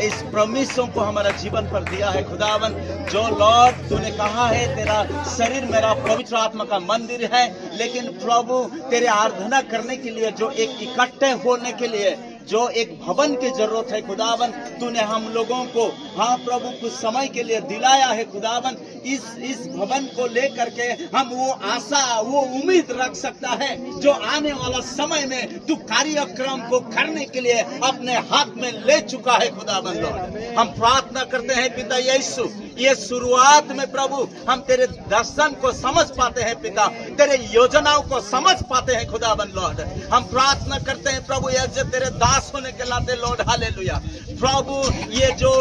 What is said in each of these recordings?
इस प्रॉमिसों को हमारा जीवन पर दिया है खुदावन। जो लॉर्ड तूने कहा है तेरा शरीर मेरा पवित्र आत्मा का मंदिर है, लेकिन प्रभु तेरे आराधना करने के लिए जो एक इकट्ठे होने के लिए जो एक भवन की जरूरत है खुदावन, तूने हम लोगों को हाँ प्रभु कुछ समय के लिए दिलाया है खुदावन। इस भवन को लेकर के हम वो आशा वो उम्मीद रख सकता है जो आने वाला समय में तू कार्यक्रम को करने के लिए अपने हाथ में ले चुका है खुदावन। लॉर्ड हम प्रार्थना करते हैं पिता यीशु, ये शुरुआत में प्रभु हम तेरे दर्शन को समझ पाते हैं पिता, तेरे योजनाओं को समझ पाते हैं खुदावन। लॉर्ड हम प्रार्थना करते हैं प्रभु ये जो तेरे दास होने के नाते लॉर्ड हालेलुया प्रभु, ये जो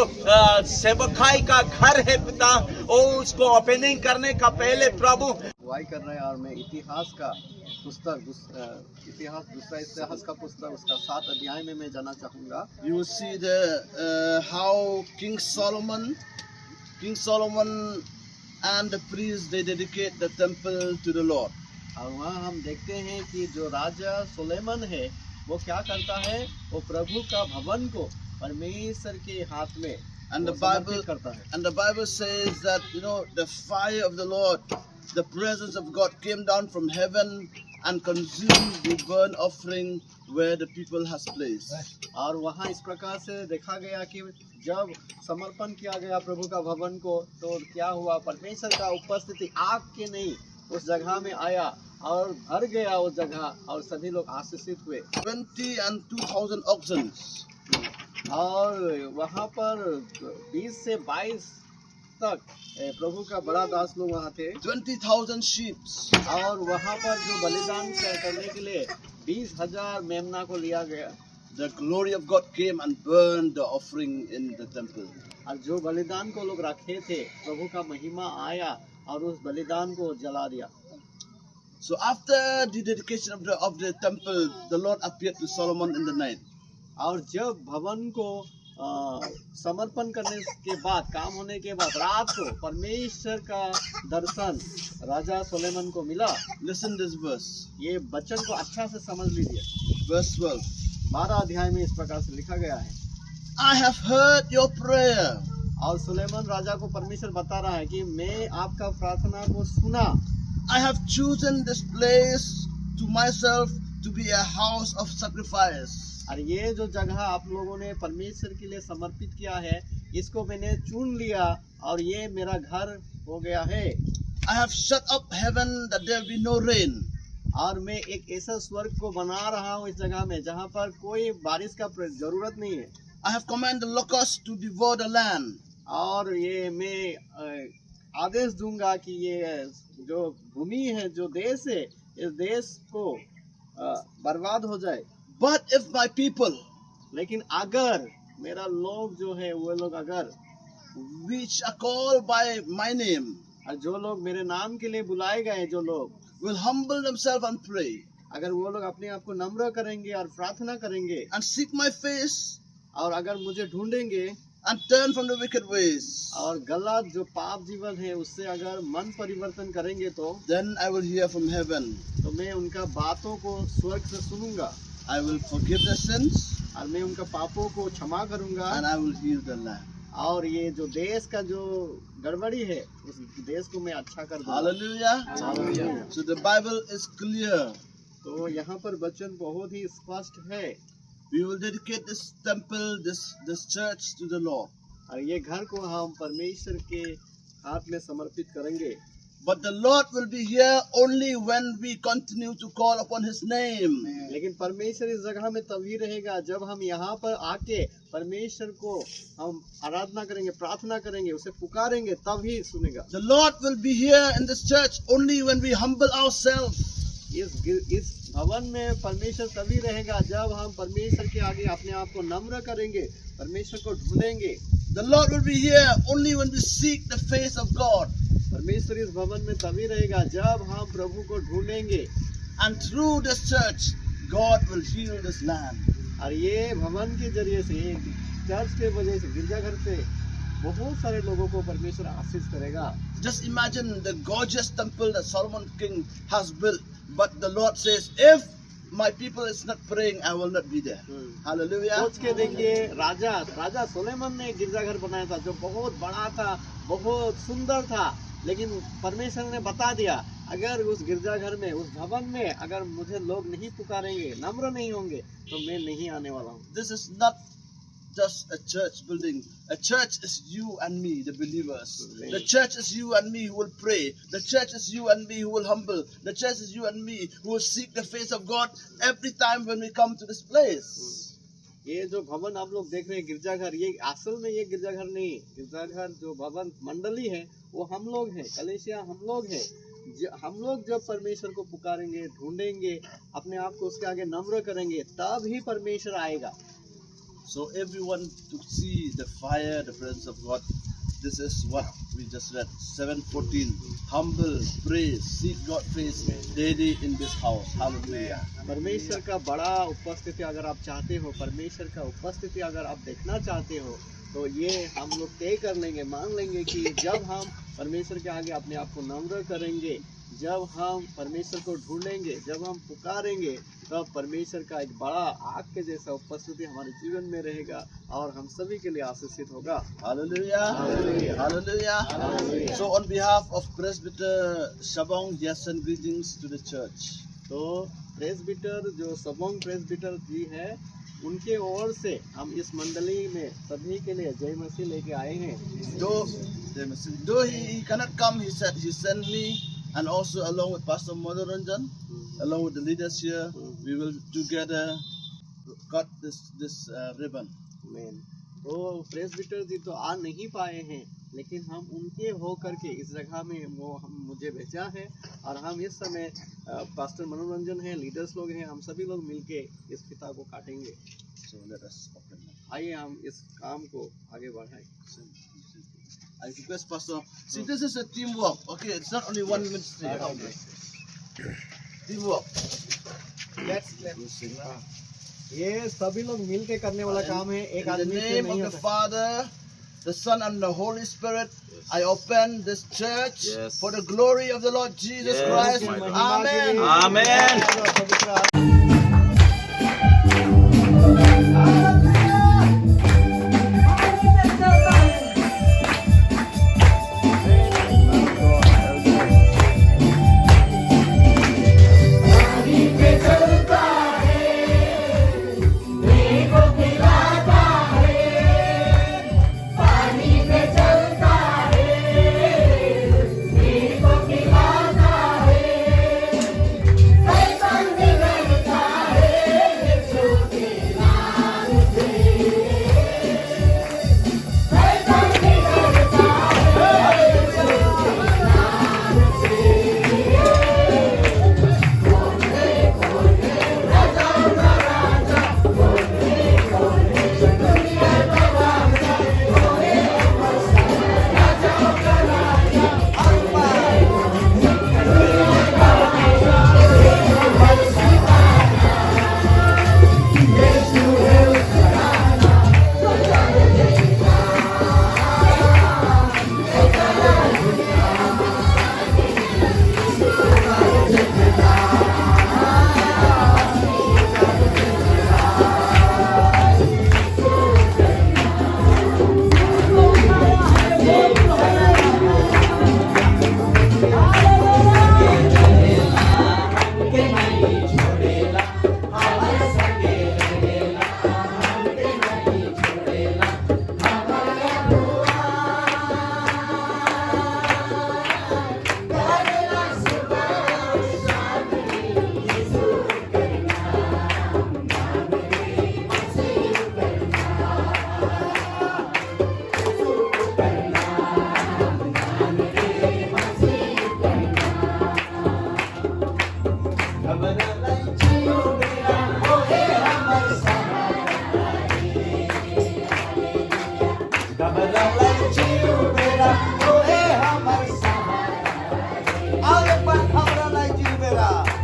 सेवकाई का घर है पिता, वो उसको ओपनिंग करने का पहले प्रभु अगुवाई कर रहे हैं। और मैं इतिहास का पुस्तक दूसरा इतिहास का पुस्तक उसका 7 अध्याय में मैं जाना चाहूँगा। You will see the how King Solomon and the priests they dedicate the temple to the Lord. और वहाँ हम देखते हैं कि जो राजा सुलेमान है वो क्या करता है, वो प्रभु का भवन को परमेश्वर के हाथ में And the समर्पित करता है। Bible says that the fire of the Lord, the presence of God came down from heaven and consumed the burnt offering where the people has placed. और वहाँ इस प्रकार से देखा गया कि जब समर्पण किया गया प्रभु का भवन को, तो क्या हुआ, परमेश्वर का उपस्थिति आग के नहीं उस जगह में आया और भर गया उस जगह, और सभी लोग आशीषित हुए। 20 and 2,000 oxen. और वहाँ पर 20 से 22 तक प्रभु का बड़ा दास लोग वहाँ थे। 20,000 sheep. और वहाँ पर जो बलिदान करने के लिए 20,000 मेमना को लिया गया। The glory of God came and burned the offering in the temple. और जो बलिदान को लोग रखे थे, प्रभु का महिमा आया और उस बलिदान को जला दिया। So after the dedication of the temple, the Lord appeared to Solomon in the night. और जब भवन को समर्पण करने के बाद, काम होने के बाद रात को परमेश्वर का दर्शन राजा सुलेमान को मिला। Listen this verse. ये वचन को अच्छा से समझ लीजिए। Verse 12. 12 अध्याय में इस प्रकार से लिखा गया है, I have heard your prayer. और सुलेमान राजा को परमेश्वर बता रहा है कि मैं आपका प्रार्थना को सुना। I have chosen this place to myself to be a house of sacrifice. और ये जो जगह आप लोगों ने परमेश्वर के लिए समर्पित किया है, इसको मैंने चुन लिया और ये मेरा घर हो गया है। I have shut up heaven that there will be no rain. और मैं एक ऐसा स्वर्ग को बना रहा हूँ इस जगह में जहाँ पर कोई बारिश का जरूरत नहीं है। I have commanded the locusts to devour the land. और ये मैं आदेश दूंगा कि ये जो भूमि है, जो देश है, इस देश को बर्बाद हो जाए। But if my people, लेकिन अगर मेरा लोग जो है वो लोग अगर which are called by my name, और जो लोग मेरे नाम के लिए बुलाए गए, जो लोग will humble themselves and pray अगर वो लोग अपने आप को नम्र करेंगे और प्रार्थना करेंगे and seek my face और अगर मुझे ढूंढेंगे and turn from the wicked ways, और गलत जो पाप जीवन है उससे अगर मन परिवर्तन करेंगे, तो then I will hear from heaven. तो मैं उनका बातों को स्वर्ग से सुनूंगा I will forgive their sins और मैं उनका पापों को क्षमा करूंगा and I will heal the land. और ये जो देश का जो गड़बड़ी है उस देश को मैं अच्छा कर दूंगा। Hallelujah. Hallelujah. So the Bible is clear. तो यहाँ पर वचन बहुत ही स्पष्ट है। We will dedicate this temple, this church to the Lord. और ये घर को हम परमेश्वर के हाथ में समर्पित करेंगे। But the Lord will be here only when we continue to call upon His name. लेकिन परमेश्वर इस जगह में तभी रहेगा जब हम यहाँ पर आके परमेश्वर को हम आराधना करेंगे, प्रार्थना करेंगे, उसे पुकारेंगे, तभी सुनेगा। The Lord will be here in this church only when we humble ourselves. इस भवन में परमेश्वर तभी रहेगा जब हम परमेश्वर के आगे अपने आप को नम्र करेंगे, परमेश्वर को ढूंढेंगे। The Lord will be here only when we seek the face of God. परमेश्वर इस भवन में तभी रहेगा जब हम प्रभु को ढूंढेंगे। And through this church, God will heal this land. और ये भवन के जरिए से, चर्च के वजह से, गिरजाघर से बहुत सारे लोगों को परमेश्वर आशीष करेगा। Just imagine the gorgeous temple that Solomon King has built. But the Lord says, if my people is not praying, I will not be there. Hallelujah. सोच के देखिए, राजा सुलेमान ने गिरजाघर बनाया था जो बहुत बड़ा था, बहुत सुंदर था, लेकिन परमेश्वर ने बता दिया अगर उस गिरजाघर में, उस भवन में अगर मुझे लोग नहीं पुकारेंगे, नम्र नहीं होंगे, तो मैं नहीं आने वाला हूँ। This is not just a church building. A church is you and me, the believers. The church is you and me who will pray. The church is you and me who will humble. The church is you and me who will seek the face of God every time when we come to this place. ये जो भवन आप लोग देख रहे हैं गिरजाघर, ये असल में ये गिरजाघर नहीं, गिरजाघर जो भवन मंडली है वो हम लोग हैं, कलीसिया हम लोग हैं। हम लोग जब परमेश्वर को पुकारेंगे, ढूंढेंगे, अपने आप को उसके आगे नम्र करेंगे, तब ही परमेश्वर आएगा। So everyone to see the fire, the presence of God. This is what we just read. 7:14. Humble, pray, seek God's face daily in this house. Hallelujah. परमेश्वर का बड़ा उपस्थिति अगर आप चाहते हो, परमेश्वर का उपस्थिति अगर आप देखना चाहते हो, तो ये हम लोग तय कर लेंगे, मान लेंगे कि जब हम परमेश्वर के आगे अपने आप को नम्र करेंगे, जब हम परमेश्वर को ढूंढेंगे, जब हम पुकारेंगे, तब परमेश्वर का एक बड़ा आग के जैसा उपस्थिति हमारे जीवन में रहेगा और हम सभी के लिए आशीषित होगा। Hallelujah. Hallelujah. So on behalf of Presbyter Shabong, he has sent greetings to the church. तो प्रेस्बिटर जो सबोंग प्रेस्बिटर जी है, उनके ओर से हम इस मंडली में सभी के लिए जय मसीह लेके आए हैं। Though he cannot come, he said he sent me, and also along with Pastor Manoranjan, along with the leaders here, we will together cut this ribbon. आमीन। तो प्रेस्बिटर जी तो आ नहीं पाए हैं, लेकिन हम उनके हो करके इस जगह में वो हम मुझे भेजा है, और हम इस समय पास्टर मनोरंजन है, लीडर्स लोग हैं, हम सभी लोग मिलके इस फिता को काटेंगे। So let us open it. आइए हम इस काम को आगे बढ़ाएं। I request Pastor. See, this is a teamwork. Okay, it's not only one ministry. Teamwork. ये सभी लोग मिलके करने वाला काम है, एक In the आदमी से name नहीं of the होता। Father, the Son, and the Holy Spirit, I open this church for the glory of the Lord Jesus Christ. Amen. Amen.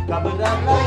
Kabadang